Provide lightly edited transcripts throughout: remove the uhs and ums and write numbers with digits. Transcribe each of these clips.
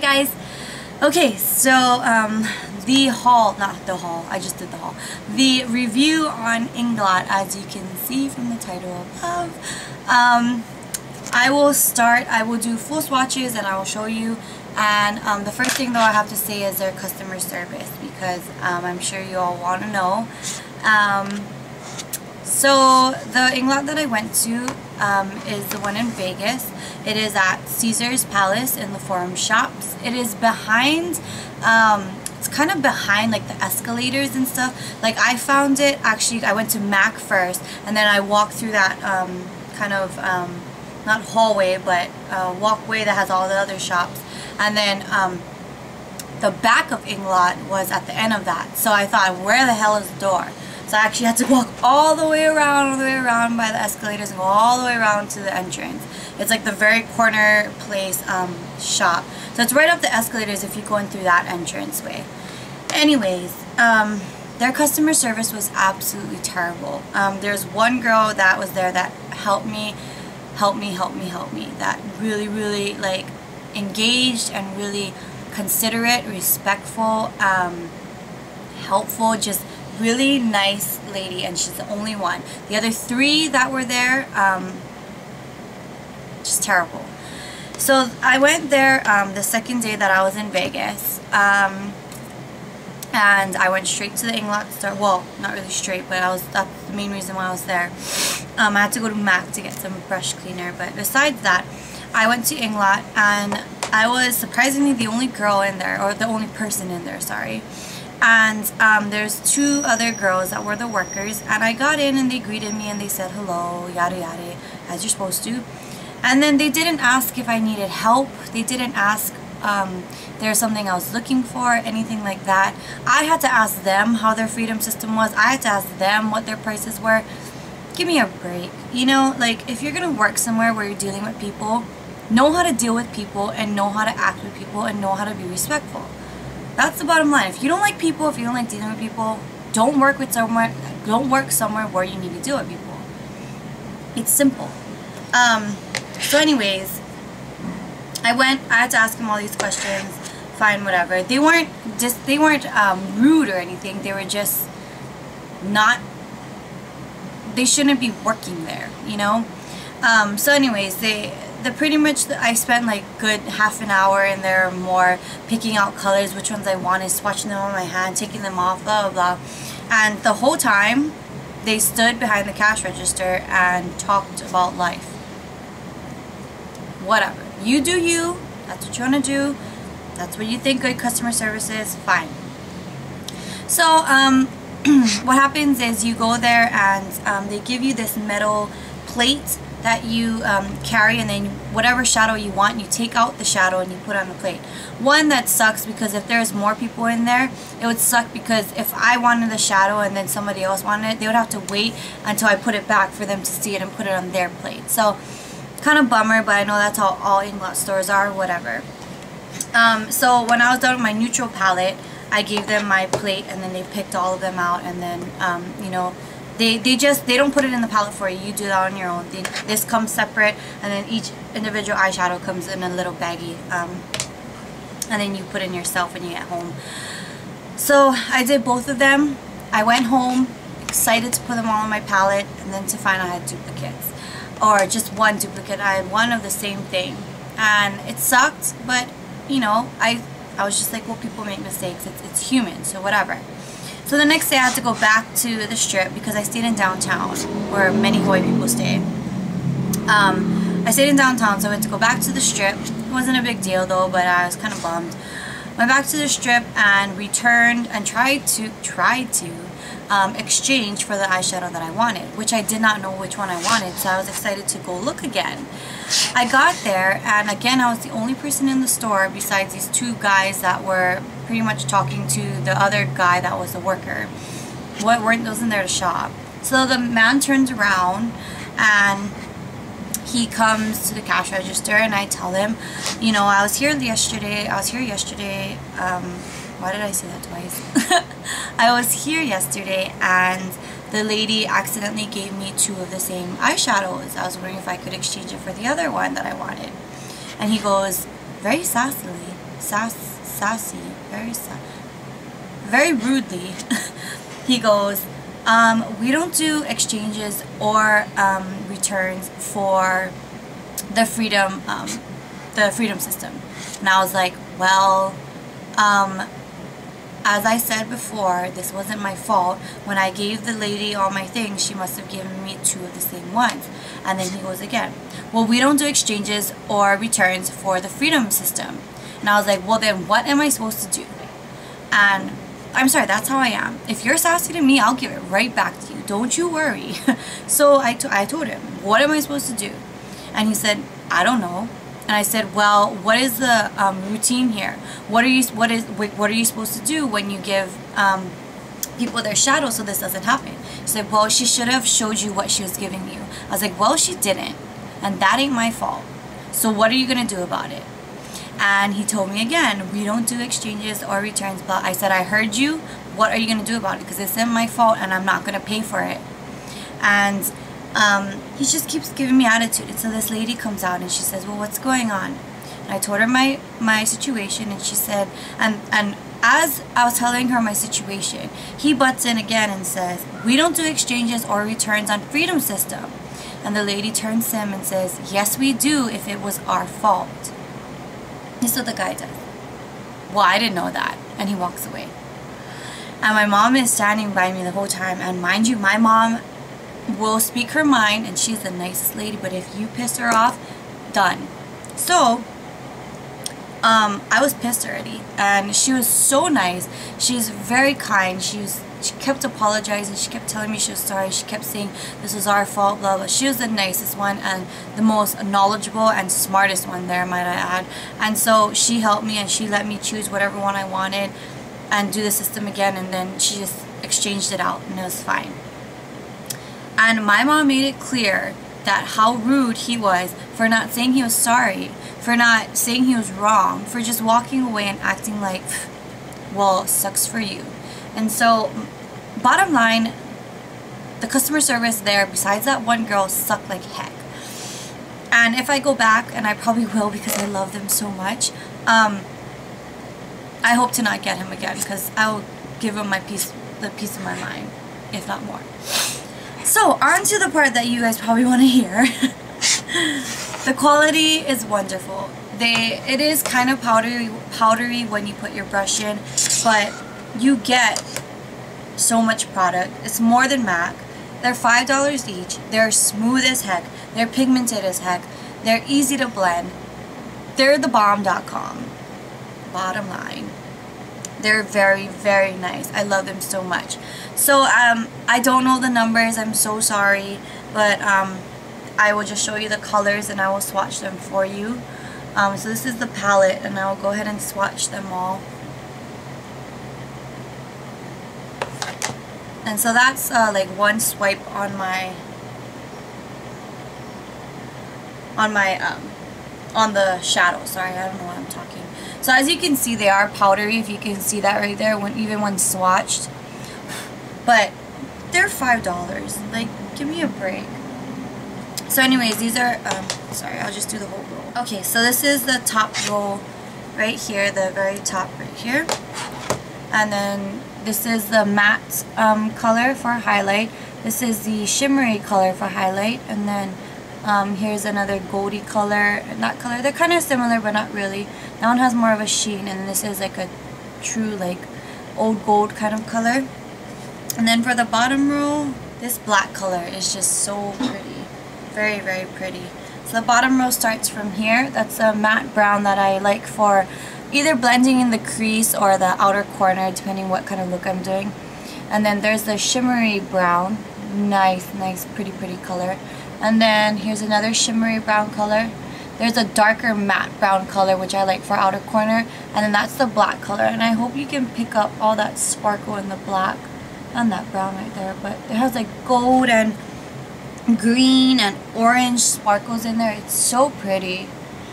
guys. Okay, so the haul, not the haul, I just did the haul. The review on Inglot, as you can see from the title above. I will do full swatches and I will show you. And the first thing though I have to say is their customer service, because I'm sure you all want to know. So the Inglot that I went to is the one in Vegas. It is at Caesar's Palace in the Forum Shops. It is behind, it's kind of behind like the escalators and stuff. Like I found it, actually I went to Mac first and then I walked through that kind of, not hallway, but walkway that has all the other shops. And then the back of Inglot was at the end of that. So I thought, where the hell is the door? So I actually had to walk all the way around by the escalators and go all the way around to the entrance. It's like the very corner place shop. So it's right up the escalators if you're going through that entrance way. Anyways, their customer service was absolutely terrible. There's one girl that was there that helped me, that really like engaged and really considerate, respectful, helpful, just really nice lady, and she's the only one. The other three that were there, just terrible. So I went there the second day that I was in Vegas, and I went straight to the Inglot store. Well, not really straight, but that's the main reason why I was there. I had to go to Mac to get some brush cleaner, but besides that, I went to Inglot, and I was surprisingly the only girl in there, or the only person in there, sorry. And there's two other girls that were the workers, and I got in and they greeted me and they said hello, yada yada, as you're supposed to. And then they didn't ask if I needed help. They didn't ask there's something I was looking for, anything like that. I had to ask them how their freedom system was. I had to ask them what their prices were. Give me a break. You know, like if you're gonna work somewhere where you're dealing with people, know how to deal with people and know how to act with people and know how to be respectful. That's the bottom line. If you don't like people, if you don't like dealing with people, don't work somewhere where you need to deal with people. It's simple. So anyways, I had to ask them all these questions, fine, whatever. They weren't rude or anything. They were just not, they shouldn't be working there, you know? So anyways, pretty much I spent like good half an hour in there or more picking out colors, which ones I wanted, swatching them on my hand, taking them off, blah blah blah. And the whole time they stood behind the cash register and talked about life. Whatever, you do you, that's what you want to do, that's what you think good customer service is, fine. So what happens is you go there and they give you this metal plate that you carry, and then whatever shadow you want, you take out the shadow and you put on the plate. One that sucks because if there's more people in there, it would suck, because if I wanted the shadow and then somebody else wanted it, they would have to wait until I put it back for them to see it and put it on their plate. So kind of bummer, but I know that's how all Inglot stores are, whatever. So when I was done with my neutral palette, I gave them my plate and then they picked all of them out, and then you know, they don't put it in the palette for you. You do that on your own. This comes separate, and then each individual eyeshadow comes in a little baggie, and then you put in yourself when you get home. So I did both of them. I went home excited to put them all on my palette, and then to find out I had duplicates, or just one duplicate. I had one of the same thing, and it sucked, but you know, I was just like, well, people make mistakes. It's human, so whatever. So the next day I had to go back to the Strip because I stayed in downtown, where many Hawaii people stay. I stayed in downtown, so I had to go back to the Strip. It wasn't a big deal though, but I was kind of bummed. Went back to the Strip and returned and tried to exchange for the eyeshadow that I wanted, which I did not know which one I wanted, so I was excited to go look again. I got there, and again I was the only person in the store besides these two guys that were pretty much talking to the other guy that was the worker. Wasn't there to shop. So the man turns around and he comes to the cash register, and I tell him, you know, I was here yesterday. Why did I say that twice? I was here yesterday and the lady accidentally gave me two of the same eyeshadows. I was wondering if I could exchange it for the other one that I wanted. And he goes, very sassily, sassy, very rudely. He goes, we don't do exchanges or returns for the freedom system. And I was like, well, as I said before, this wasn't my fault. When I gave the lady all my things, she must have given me 2 of the same ones. And then he goes again, well, we don't do exchanges or returns for the freedom system. And I was like, well, then what am I supposed to do? And I'm sorry, that's how I am. If you're sassy to me, I'll give it right back to you. Don't you worry. So I told him, what am I supposed to do? And he said, I don't know. And I said, well, what is the routine here? What are you supposed to do when you give people their shadow so this doesn't happen? She said, well, she should have showed you what she was giving you. I was like, well, she didn't. And that ain't my fault. So what are you going to do about it? And he told me again, we don't do exchanges or returns. But I said, I heard you. What are you going to do about it? Because it's not my fault and I'm not going to pay for it. And he just keeps giving me attitude. And so this lady comes out and she says, well, what's going on? And I told her my situation, and she said, and as I was telling her my situation, he butts in again and says, we don't do exchanges or returns on freedom system. And the lady turns to him and says, yes, we do if it was our fault. This is what the guy does. Well, I didn't know that. And he walks away. And my mom is standing by me the whole time. And mind you, my mom will speak her mind, and she's the nicest lady, but if you piss her off, done. So I was pissed already, and she was so nice. She's very kind. She kept apologizing. She kept telling me she was sorry. She kept saying this was our fault, blah blah. She was the nicest one and the most knowledgeable and smartest one there, might I add. And so she helped me, and she let me choose whatever one I wanted and do the system again, and then she just exchanged it out, and it was fine. And my mom made it clear that how rude he was for not saying he was sorry, for not saying he was wrong, for just walking away and acting like, well, sucks for you. And so, bottom line, the customer service there, besides that one girl, sucked like heck. And if I go back, and I probably will because I love them so much, I hope to not get him again, because I will give him the piece of my mind, if not more. So, on to the part that you guys probably want to hear. The quality is wonderful. It is kind of powdery when you put your brush in, but you get so much product. It's more than MAC. They're $5 each. They're smooth as heck. They're pigmented as heck. They're easy to blend. They're thebomb.com. Bottom line. They're very, very nice. I love them so much. So, I don't know the numbers. I'm so sorry. But, I will just show you the colors and I will swatch them for you. So this is the palette, and I will go ahead and swatch them all. And so that's like one swipe on the shadow. Sorry, I don't know why I'm talking. So as you can see, they are powdery, if you can see that right there, even when swatched. But they're $5. Like, give me a break. So anyways, these are, sorry, I'll just do the whole roll. Okay, so this is the top roll right here, the very top right here. And then this is the matte color for highlight. This is the shimmery color for highlight. And then here's another goldy color and that color. They're kind of similar, but not really. That one has more of a sheen, and this is like a true like old gold kind of color. And then for the bottom row, this black color is just so pretty. Very, very pretty. So the bottom row starts from here. That's a matte brown that I like for either blending in the crease or the outer corner, depending what kind of look I'm doing. And then there's the shimmery brown. Nice, nice, pretty, pretty color. And then here's another shimmery brown color. There's a darker matte brown color, which I like for outer corner. And then that's the black color. And I hope you can pick up all that sparkle in the black and that brown right there. But it has like gold and green and orange sparkles in there. It's so pretty,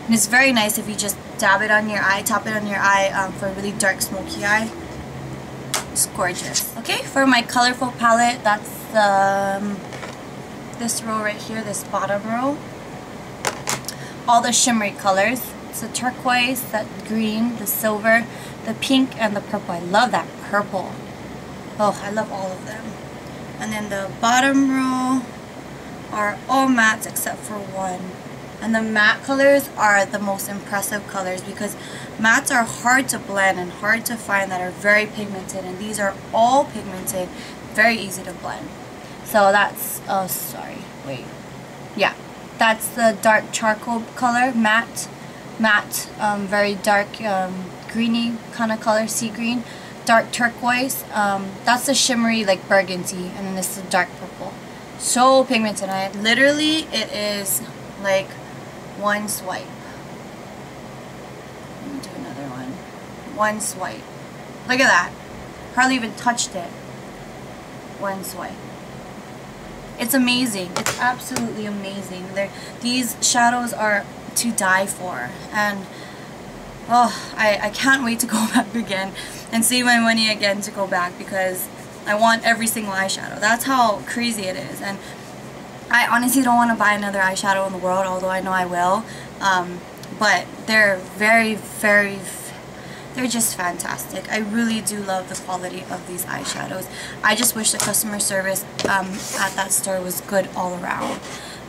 and it's very nice if you just dab it on your eye, tap it on your eye for a really dark smoky eye. It's gorgeous. Okay, for my colorful palette, that's this row right here, this bottom row. All the shimmery colors. mattes, the turquoise, that green, the silver, the pink, and the purple. I love that purple. Oh, I love all of them. And then the bottom row are all mattes except for one. And the matte colors are the most impressive colors because mattes are hard to blend and hard to find that are very pigmented, and these are all pigmented, very easy to blend. So that's, oh sorry, wait. Yeah, that's the dark charcoal color, matte, very dark greeny kind of color, sea green. Dark turquoise, that's the shimmery like burgundy, and then this is the dark purple. So pigmented. Literally, it is like one swipe. Let me do another one. One swipe. Look at that. Hardly even touched it. One swipe. It's amazing. It's absolutely amazing. These shadows are to die for, and oh, I can't wait to go back again and save my money again to go back because I want every single eyeshadow. That's how crazy it is. And I honestly don't want to buy another eyeshadow in the world, although I know I will. But they're they're just fantastic. I really do love the quality of these eyeshadows. I just wish the customer service at that store was good all around.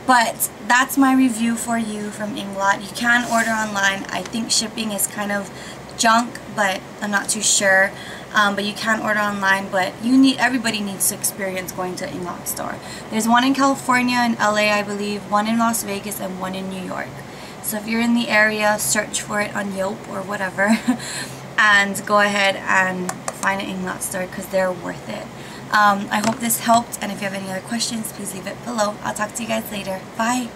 But that's my review for you from Inglot. You can order online. I think shipping is kind of junk, but I'm not too sure. But you can order online, but everybody needs to experience going to Inglot store. There's one in California and LA, I believe, one in Las Vegas, and one in New York. So if you're in the area, search for it on Yelp or whatever and go ahead and find an Inglot store because they're worth it. I hope this helped, and if you have any other questions, please leave it below. I'll talk to you guys later. Bye!